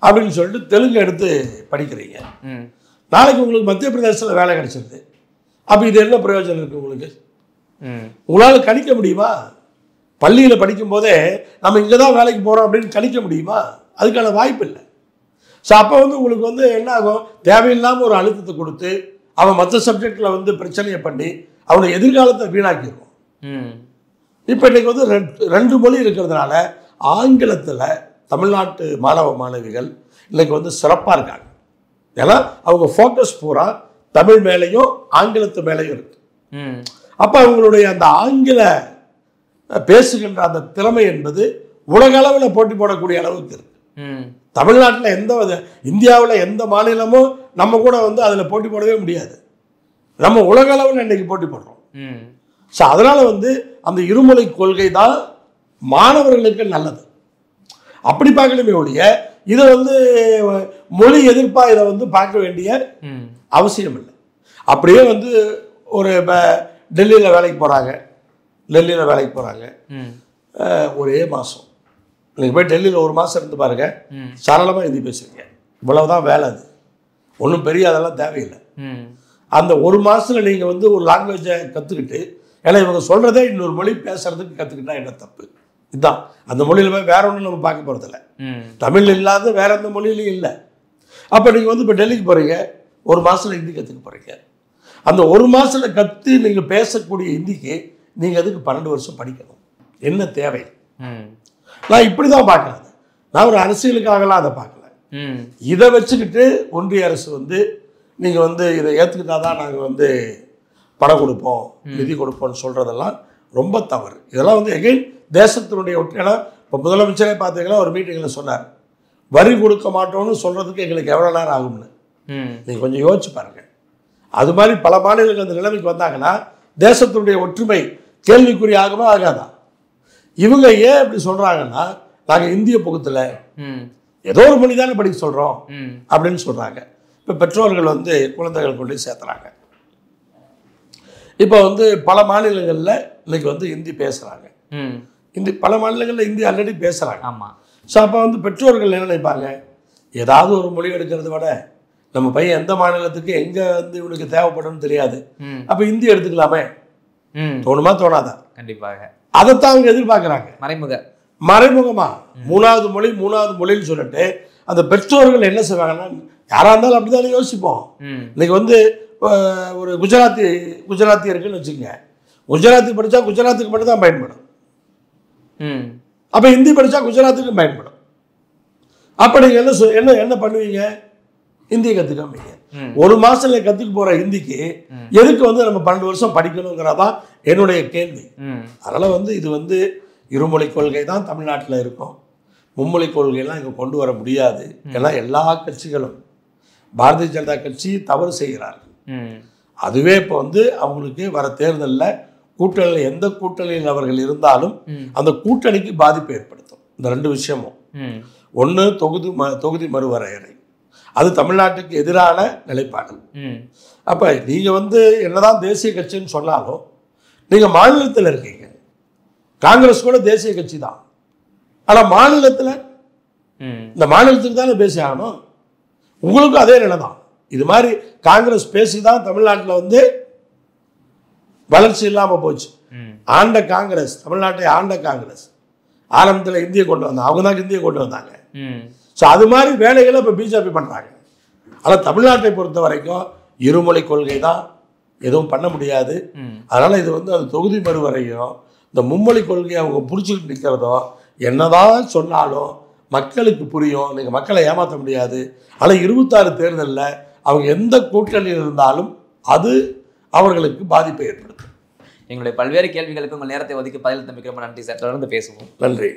Speaker 1: அப்படின்னு சொல்லிட்டு தெலுங்கு எடுத்து படிக்கிறீங்க. நாளைக்கு உங்களுக்கு மத்திய பிரதேசத்தில் வேலை கிடைச்சிருது. அப்போ இது என்ன பிரயோஜனம் இருக்குது உங்களுக்கு? உங்களால் கணிக்க முடியுமா? பள்ளியில் படிக்கும்போதே நம்ம இங்கே தான் வேலைக்கு போகிறோம் அப்படின்னு கணிக்க முடியுமா? அதுக்கான வாய்ப்பு இல்லை. ஸோ அப்போ வந்து உங்களுக்கு வந்து என்ன ஆகும்? தேவையில்லாமல் ஒரு அழுத்தத்தை கொடுத்து அவன் மற்ற சப்ஜெக்டில் வந்து பிரச்சனையை பண்ணி அவனுடைய எதிர்காலத்தை வீணாக்கிடுவோம். இப்போ இன்றைக்கி வந்து ரெண்டு மொழி இருக்கிறதுனால ஆங்கிலத்தில் தமிழ்நாட்டு மாணவ மாணவிகள் இன்றைக்கி வந்து சிறப்பாக இருக்காங்க. ஏன்னா அவங்க ஃபோக்கஸ் பூரா தமிழ் மேலேயும் ஆங்கிலத்து மேலேயும் இருக்கு. அப்போ அவங்களுடைய அந்த ஆங்கில பேசுகின்ற அந்த திறமை என்பது உலக அளவில் போட்டி போடக்கூடிய அளவுக்கு இருக்கு. தமிழ்நாட்டில் இந்தியாவில் எந்த மாநிலமும் நம்ம கூட வந்து அதில் போட்டி போடவே முடியாது. நம்ம உலக அளவில் இன்றைக்கி போட்டி போடுறோம். ஸோ அதனால் வந்து அந்த இருமொழி கொள்கை தான் மாணவர்களுக்கு நல்லது. அப்படி பார்க்கணுமே ஒழிய இதை வந்து மொழி எதிர்ப்பாக இதை வந்து பார்க்க வேண்டிய அவசியம் இல்லை. அப்படியே வந்து ஒரு டெல்லியில் வேலைக்கு போகிறாங்க, ஒரே மாதம் நீங்கள் போய் டெல்லியில் ஒரு மாதம் இருந்து பாருங்கள், சரளமாக ஹிந்தி பேசுவீங்க. இவ்வளவுதான் வேலை. அது ஒன்றும் பெரிய அதெல்லாம் தேவையில்லை. அந்த ஒரு மாதத்தில் நீங்கள் வந்து ஒரு லாங்குவேஜை கற்றுக்கிட்டு, ஏன்னா இவங்க சொல்கிறதே இன்னொரு மொழி பேசுகிறதுக்கு கற்றுக்கிட்டா என்ன தப்பு? இதுதான். அந்த மொழியில் போய் வேற ஒன்றும் நம்ம பார்க்க போகிறதில்ல. தமிழ் இல்லாத வேற எந்த மொழியிலையும் இல்லை. அப்போ நீங்கள் வந்து இப்போ டெல்லிக்கு போகிறீங்க, ஒரு மாதத்தில் ஹிந்தி கற்றுக்க போகிறீங்க. அந்த ஒரு மாதத்தில் கற்று நீங்கள் பேசக்கூடிய ஹிந்திக்கு நீங்கள் அதுக்கு 12 வருஷம் படிக்கணும். என்ன தேவை? நான் இப்படி தான் பார்க்குறேன். நான் ஒரு அரசியலுக்காகலாம் அதை பார்க்கல. இதை வச்சுக்கிட்டு ஒன்றிய அரசு வந்து நீங்கள் வந்து இதை ஏற்றுக்கிட்டா தான் நாங்கள் வந்து பணம் கொடுப்போம், நிதி கொடுப்போம்னு சொல்கிறதெல்லாம் ரொம்ப தவறு. இதெல்லாம் வந்து எகைன் தேசத்தினுடைய ஏன்னா இப்போ முதலமைச்சரே பார்த்தீங்கன்னா ஒரு மீட்டிங்கில் சொன்னார், வரி கொடுக்க மாட்டோம்னு சொல்கிறதுக்கு எங்களுக்கு எவ்வளோ நேரம் ஆகும்னு. நீங்கள் கொஞ்சம் யோசிச்சு பாருங்கள். அது மாதிரி பல மாநிலங்கள் அந்த நிலைமைக்கு வந்தாங்கன்னா தேசத்தினுடைய ஒற்றுமை கேள்விக்குறி ஆகுமா ஆகாதா? இவங்க ஏன் இப்படி சொல்கிறாங்கன்னா, நாங்கள் இந்திய புகுத்தில் ஏதோ ஒரு மொழி தானே படிக்க சொல்கிறோம் அப்படின்னு சொல்கிறாங்க. இப்போ பெற்றோர்கள் வந்து குழந்தைகள் கொண்டு சேர்த்துறாங்க. இப்போ வந்து பல மாநிலங்களில் இன்னைக்கு வந்து ஹிந்தி பேசுகிறாங்க. பல மாநிலங்களில் ஹிந்தி ஆல்ரெடி பேசுகிறாங்க.
Speaker 2: ஆமாம்.
Speaker 1: ஸோ அப்போ வந்து பெற்றோர்கள் என்ன நினைப்பாங்க, ஏதாவது ஒரு மொழி எடுக்கிறத விட நம்ம பையன் எந்த மாநிலத்துக்கு எங்கே வந்து இவனுக்கு தேவைப்படும்னு தெரியாது, அப்போ ஹிந்தி எடுத்துக்கலாமே தோணுமா தோணாதா?
Speaker 2: கண்டிப்பாக. அதைத்தான்
Speaker 1: அவங்க எதிர்பார்க்குறாங்க. மறைமுகமா மூணாவது மொழின்னு சொல்லிட்டு அந்த பெற்றோர்கள் என்ன செய்வாங்கன்னா, யாராக இருந்தாலும் அப்படிதான் யோசிப்போம். இன்னைக்கு வந்து ஒரு குஜராத்தியர்கள்னு வச்சுக்கோங்க, குஜராத்தி படித்தா குஜராத்துக்கு மட்டும் தான் பயன்படும். அப்போ ஹிந்தி படித்தா குஜராத்துக்கும் பயன்படும். அப்போ நீங்கள் என்ன பண்ணுவீங்க? ஹிந்தியை கற்றுக்காமீங்க. ஒரு மாதத்துல கற்றுக்க போகிற ஹிந்திக்கு எதுக்கு நம்ம 12 வருஷம் படிக்கணுங்கிறதான் என்னுடைய கேள்வி. அதனால் இது இருமொழி கொள்கை தான் தமிழ்நாட்டில் இருக்கும். மும்மொழி கொள்கையெல்லாம் இங்கே கொண்டு வர முடியாது. ஏன்னா எல்லா கட்சிகளும், பாரதிய ஜனதா கட்சி தவறு செய்கிறார்கள். அதுவே இப்போ அவங்களுக்கு வர தேர்தலில் கூட்டணியில் எந்த கூட்டணியில் அவர்கள் இருந்தாலும் அந்த கூட்டணிக்கு பாதிப்பு ஏற்படுத்தும். இந்த 2 விஷயமும். ஒன்று தொகுதி மறுவரையறை, அது தமிழ்நாட்டுக்கு எதிரான நிலைப்பாடு. அப்போ நீங்கள் என்னதான் தேசிய கட்சின்னு சொன்னாலும் நீங்கள் மாநிலத்தில் இருக்கீங்க. காங்கிரஸ் கூட தேசிய கட்சி தான். ஆனால் மாநிலத்தில் இந்த மாநிலத்துக்கு தானே பேசி ஆகணும். உங்களுக்கும் அதே நிலை தான். இது மாதிரி காங்கிரஸ் பேசி தான் தமிழ்நாட்டில் வளர்ச்சி இல்லாமல் போச்சு. ஆண்ட காங்கிரஸ், தமிழ்நாட்டை ஆண்ட காங்கிரஸ் ஆரம்பத்தில் இந்தியை கொண்டு வந்தாங்க. அவங்க தான் இந்தியை கொண்டு வந்தாங்க. ஸோ அது மாதிரி வேலைகளை இப்போ பிஜேபி பண்ணுறாங்க. ஆனால் தமிழ்நாட்டை பொறுத்த வரைக்கும் இருமொழி கொள்கை தான், எதுவும் பண்ண முடியாது. அதனால் இது அது தொகுதி மறுவரையும் இந்த மும்மொழி கொள்கையை அவங்க பிடிச்சிக்கிட்டு நிற்கிறதோ என்னதான் சொன்னாலும் மக்களுக்கு புரியும். நீங்கள் மக்களை ஏமாற்ற முடியாது. ஆனால் 26 தேர்தலில் அவங்க எந்த கூட்டணியில் இருந்தாலும் அது அவர்களுக்கு பாதிப்பை ஏற்படுத்தும்.
Speaker 2: எங்களுடைய பல்வேறு கேள்விகளுக்கு உங்கள் நேரத்தை ஒதுக்கி பதில் தம்பிக்கு ரொம்ப நன்றி சார். தொடர்ந்து பேசுவோம்.
Speaker 1: நன்றி.